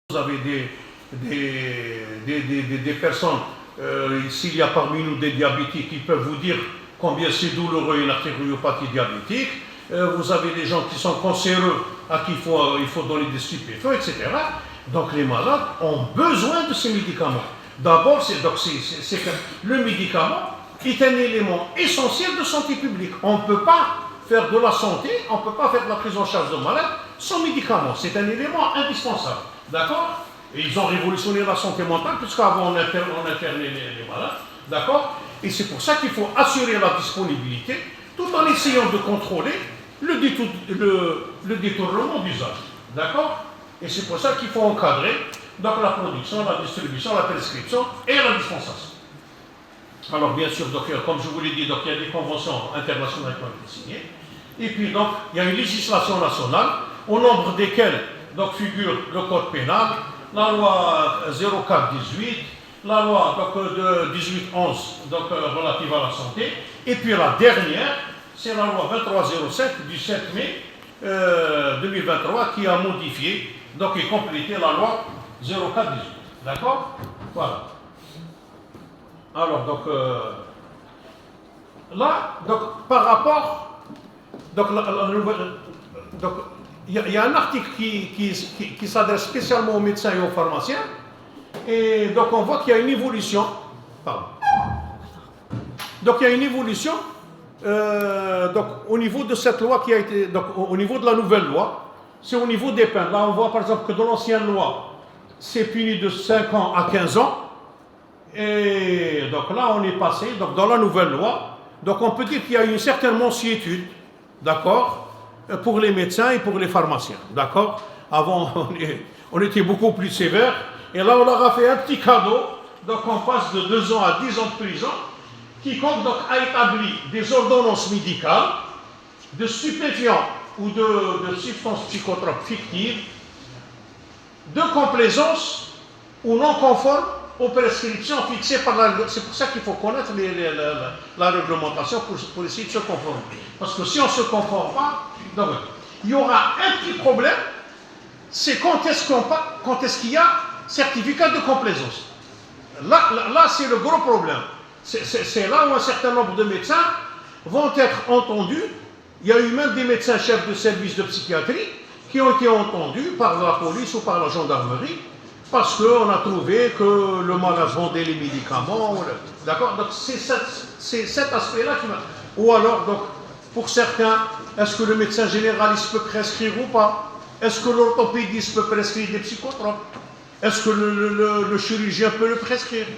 Vous avez des personnes, s'il y a parmi nous des diabétiques, qui peuvent vous dire combien c'est douloureux une artériopathie diabétique. Vous avez des gens qui sont cancéreux, à qui il faut donner des stupéfiants, etc. Donc les malades ont besoin de ces médicaments. D'abord, le médicament est un élément essentiel de santé publique. On ne peut pas faire de la santé, on ne peut pas faire de la prise en charge de malades sans médicaments. C'est un élément indispensable. D'accord? Et ils ont révolutionné la santé mentale, puisqu'avant on internait les malades. D'accord? Et c'est pour ça qu'il faut assurer la disponibilité, tout en essayant de contrôler le détournement d'usage. D'accord? Et c'est pour ça qu'il faut encadrer donc, la production, la distribution, la prescription et la dispensation. Alors bien sûr, donc, comme je vous l'ai dit, donc, il y a des conventions internationales qui ont été signées. Et puis donc, il y a une législation nationale, au nombre desquelles donc, figure le code pénal, la loi 04-18, la loi donc, de 18-11 donc, relative à la santé, et puis la dernière, c'est la loi 23-05 du 7 mai 2023 qui a modifié donc, et complété la loi 04-18. D'accord? Voilà. Alors, donc, là, donc, par rapport, donc, il y a un article qui s'adresse spécialement aux médecins et aux pharmaciens, et donc on voit qu'il y a une évolution, donc il y a une évolution donc, au niveau de cette loi qui a été, donc au niveau de la nouvelle loi, c'est au niveau des peines. Là on voit par exemple que dans l'ancienne loi, c'est puni de 5 ans à 15 ans, et donc là on est passé, donc dans la nouvelle loi, donc on peut dire qu'il y a une certaine mansuétude, d'accord, pour les médecins et pour les pharmaciens, d'accord. Avant on était beaucoup plus sévère, et là on leur a fait un petit cadeau, donc on passe de 2 ans à 10 ans de prison. Quiconque donc a établi des ordonnances médicales de stupéfiants ou de substances psychotropes fictives, de complaisance ou non conformes aux prescriptions fixées par la loi. C'est pour ça qu'il faut connaître la réglementation pour essayer de se conformer. Parce que si on ne se conforme pas, donc, il y aura un petit problème, c'est quand est-ce qu'il y a certificat de complaisance. Là c'est le gros problème. C'est là où un certain nombre de médecins vont être entendus. Il y a eu même des médecins chefs de service de psychiatrie qui ont été entendus par la police ou par la gendarmerie parce qu'on a trouvé que le malade vendait les médicaments. D'accord? Donc c'est cet aspect-là qui m'a... Ou alors, donc, pour certains, est-ce que le médecin généraliste peut prescrire ou pas? Est-ce que l'orthopédiste peut prescrire des psychotropes? Est-ce que le chirurgien peut le prescrire?